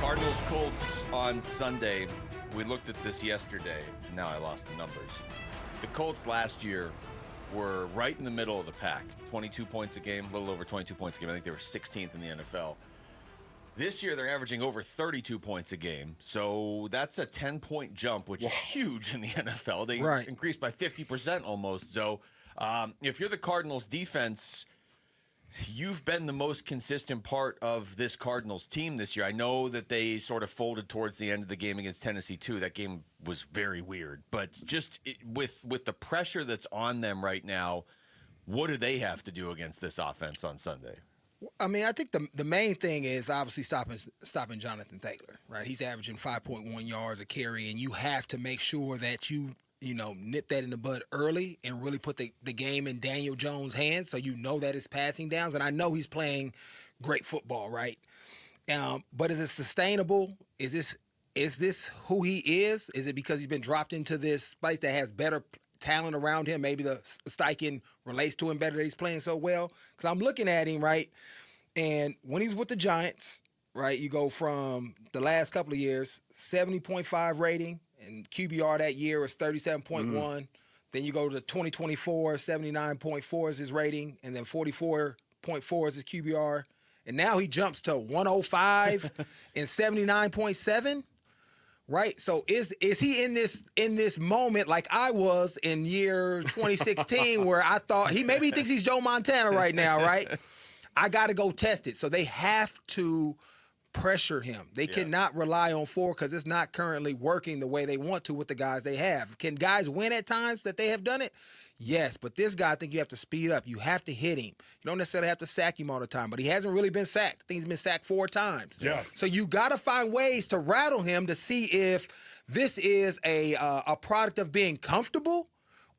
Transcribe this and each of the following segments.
Cardinals Colts on Sunday. We looked at this yesterday. Now I lost the numbers. The Colts last year were right in the middle of the pack. 22 points a game, a little over 22 points a game. I think they were 16th in the NFL. This year, they're averaging over 32 points a game. So that's a 10-point jump, which is huge in the NFL. They increased by 50% almost. So if you're the Cardinals defense, you've been the most consistent part of this Cardinals team this year. I know that they sort of folded towards the end of the game against Tennessee, too. That game was very weird. But just with the pressure that's on them right now, what do they have to do against this offense on Sunday? I mean, I think the main thing is obviously stopping Jonathan Taylor, right? He's averaging 5.1 yards a carry, and you have to make sure that you nip that in the bud early and really put the game in Daniel Jones' hands so you know that it's passing downs. And I know he's playing great football, right? But is it sustainable? Is this who he is? Is it because he's been dropped into this place that has better talent around him? Maybe the Steichen relates to him better that he's playing so well. Because I'm looking at him, right? And when he's with the Giants, right, you go from the last couple of years, 70.5 rating, and QBR that year was 37.1. Then you go to 2024, 79.4 is his rating, and then 44.4 is his QBR. And now he jumps to 105 and 79.7. Right, so is he in this moment like I was in year 2016 where I thought he thinks he's Joe Montana right now, right? I got to go test it. So they have to pressure him. They cannot rely on four because it's not currently working the way they want to with the guys they have. Can guys win at times that they have done it? Yes, but this guy, I think you have to speed up. You have to hit him. You don't necessarily have to sack him all the time, but he hasn't really been sacked. I think he's been sacked 4 times. Yeah. So you got to find ways to rattle him to see if this is a product of being comfortable,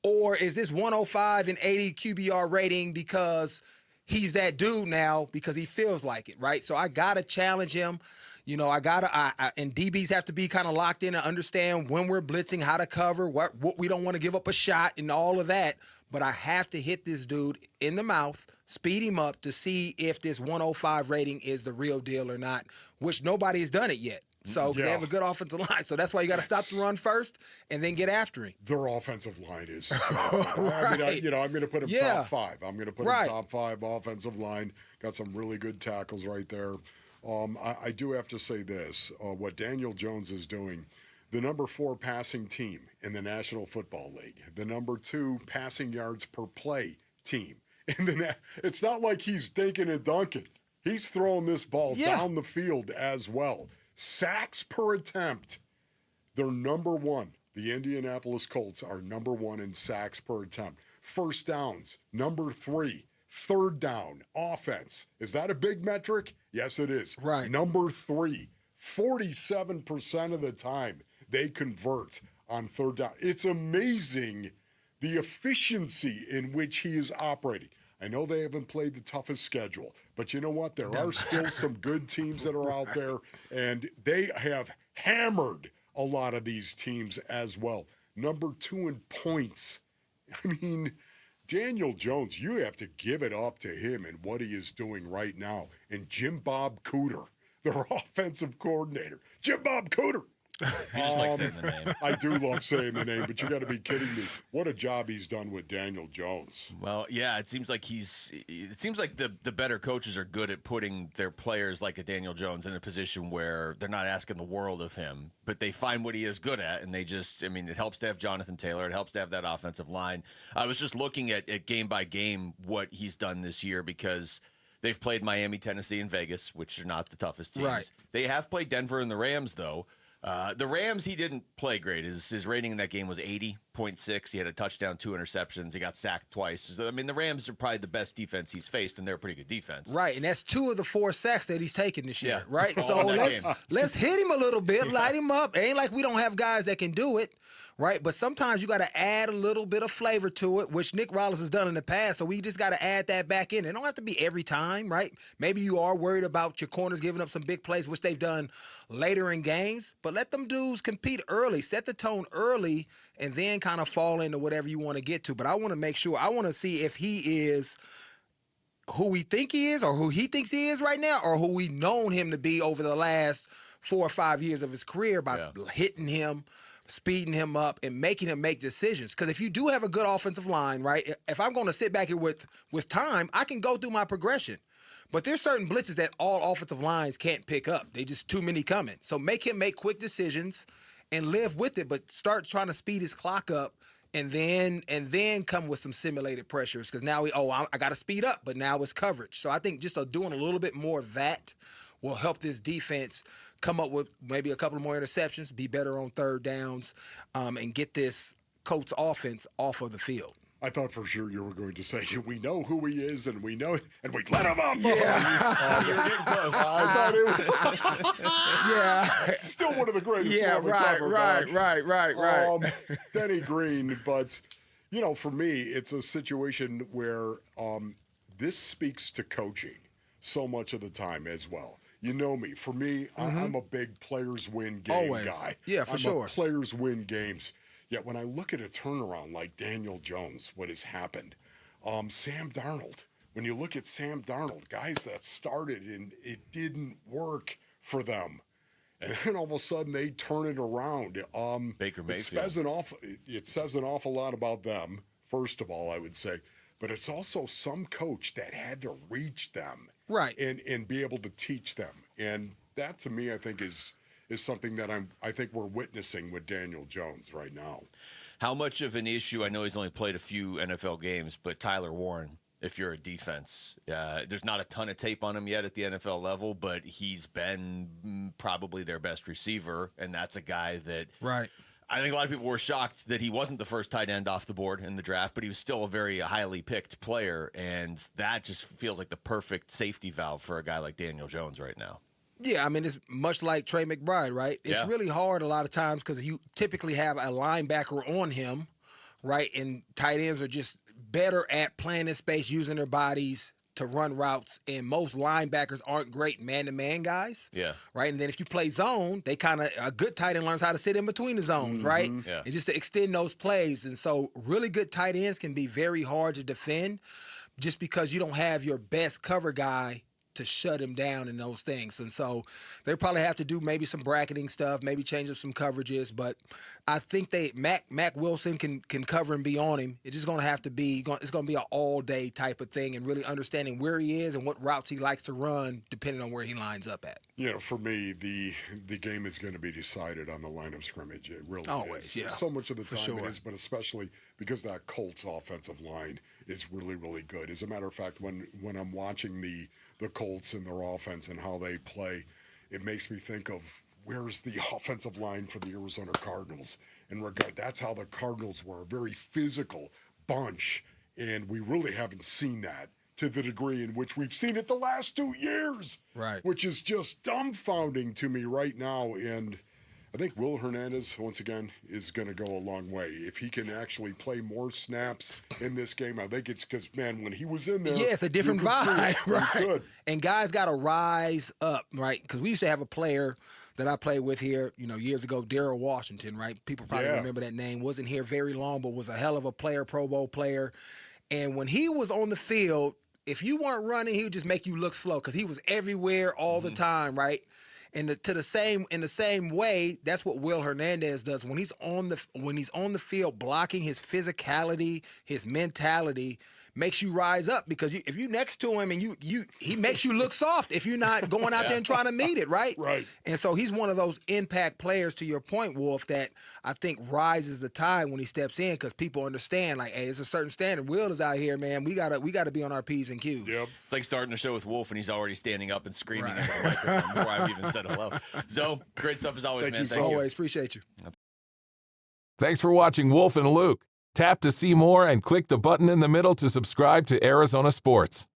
or is this 105 and 80 QBR rating because he's that dude now because he feels like it, right? So I got to challenge him. You know, and DBs have to be kind of locked in and understand when we're blitzing, how to cover, what we don't want to give up a shot and all of that. But I have to hit this dude in the mouth, speed him up to see if this 105 rating is the real deal or not, which nobody has done it yet. So they have a good offensive line. So that's why you got to stop the run first and then get after him. Their offensive line is I mean, I'm going to put him top 5. I'm going to put him top 5 offensive line. Got some really good tackles right there. I do have to say this. What Daniel Jones is doing, the number 4 passing team in the National Football League, the number 2 passing yards per play team. It's not like he's dinking and dunking. He's throwing this ball down the field as well. Sacks per attempt, they're number 1. The Indianapolis Colts are number 1 in sacks per attempt. First downs, number 3. Third down, offense. Is that a big metric? Yes, it is. Right. Number 3, 47% of the time they convert on third down. It's amazing the efficiency in which he is operating. I know they haven't played the toughest schedule, but you know what? There are still some good teams that are out there, and they have hammered a lot of these teams as well. Number 2 in points. I mean, Daniel Jones, you have to give it up to him and what he is doing right now. And Jim Bob Cooter, their offensive coordinator. Jim Bob Cooter. You just like saying the name. I do love saying the name, but you got to be kidding me. What a job he's done with Daniel Jones. Well, yeah, it seems like the better coaches are good at putting their players like a Daniel Jones in a position where they're not asking the world of him, but they find what he is good at, and it helps to have Jonathan Taylor. It helps to have that offensive line. I was just looking at game by game what he's done this year because they've played Miami, Tennessee, and Vegas, which are not the toughest teams. Right. They have played Denver and the Rams, though. The Rams, he didn't play great. His rating in that game was 80.6. He had a touchdown, 2 interceptions. He got sacked twice. So, I mean, the Rams are probably the best defense he's faced, and they're a pretty good defense. Right, and that's 2 of the 4 sacks that he's taken this year, right? So let's hit him a little bit, light him up. It ain't like we don't have guys that can do it. Right, but sometimes you got to add a little bit of flavor to it, which Nick Rollins has done in the past, so we just got to add that back in. It don't have to be every time, right? Maybe you are worried about your corners giving up some big plays, which they've done later in games, but let them dudes compete early, set the tone early, and then kind of fall into whatever you want to get to. But I want to make sure, I want to see if he is who we think he is or who he thinks he is right now or who we've known him to be over the last 4 or 5 years of his career by hitting him, speeding him up, and making him make decisions. Because if you do have a good offensive line, right, if I'm going to sit back here with time, I can go through my progression. But there's certain blitzes that all offensive lines can't pick up. They just too many coming. So make him make quick decisions and live with it, but start trying to speed his clock up and then come with some simulated pressures. Because now I got to speed up, but now it's coverage. So I think just doing a little bit more of that will help this defense come up with maybe a couple more interceptions, be better on third downs, and get this Colts offense off of the field. I thought for sure you were going to say, we know who he is, and we know, and we let him off. Yeah. You're getting close. I thought it was still one of the greatest moments ever. Right. Denny Green, but, for me, it's a situation where this speaks to coaching so much of the time as well. You know me. For me, I'm a big players win game guy. Yeah, for sure. Players win games. Yet when I look at a turnaround like Daniel Jones, what has happened, Sam Darnold, when you look at Sam Darnold, guys that started and it didn't work for them. And then all of a sudden they turn it around. Baker Mayfield. It says an awful lot about them, first of all, I would say. But it's also some coach that had to reach them. Right. And be able to teach them. And that, to me, I think is something that I think we're witnessing with Daniel Jones right now. How much of an issue? I know he's only played a few NFL games, but Tyler Warren, if you're a defense, there's not a ton of tape on him yet at the NFL level, but he's been probably their best receiver, and that's a guy that I think a lot of people were shocked that he wasn't the first tight end off the board in the draft, but he was still a very highly picked player, and that just feels like the perfect safety valve for a guy like Daniel Jones right now. Yeah, I mean, it's much like Trey McBride, right? It's really hard a lot of times because you typically have a linebacker on him, right? And tight ends are just better at playing in space, using their bodies to run routes. And most linebackers aren't great man-to-man guys, right? And then if you play zone, a good tight end learns how to sit in between the zones, right? Yeah. And just to extend those plays. And so really good tight ends can be very hard to defend just because you don't have your best cover guy to shut him down in those things. And so they probably have to do maybe some bracketing stuff, maybe change up some coverages. But I think Mac Wilson can cover and be on him. It's just going to have to be it's going to be an all-day type of thing and really understanding where he is and what routes he likes to run depending on where he lines up at. For me, the game is going to be decided on the line of scrimmage. It really is. Yeah. So much of the time sure. it is, but especially because that Colts offensive line is really, really good. As a matter of fact, when I'm watching the Colts and their offense and how they play, it makes me think of where's the offensive line for the Arizona Cardinals in regard. That's how the Cardinals were, a very physical bunch, and we really haven't seen that to the degree in which we've seen it the last 2 years, right? Which is just dumbfounding to me right now. And I think Will Hernandez, once again, is going to go a long way. If he can actually play more snaps in this game, I think it's because, man, when he was in there, it's a different vibe, right? Good. And guys got to rise up, right? Because we used to have a player that I played with here, years ago, Darrell Washington, right? People probably remember that name. Wasn't here very long, but was a hell of a player, Pro Bowl player. And when he was on the field, if you weren't running, he would just make you look slow because he was everywhere all the time, right? And in the same way, that's what Will Hernandez does when he's on the field, blocking. His physicality, his mentality makes you rise up because if you next to him and he makes you look soft if you're not going out there and trying to meet it, right? Right. And so he's one of those impact players, to your point, Wolf, that I think rises the tide when he steps in because people understand, like, hey, there's a certain standard. Will is out here, man. We gotta be on our P's and Q's. Yep. It's like starting a show with Wolf and he's already standing up and screaming into the microphone before I've even said hello. So great stuff as always, man. Thank you. Always appreciate you. Thanks for watching Wolf and Luke. Tap to see more and click the button in the middle to subscribe to Arizona Sports.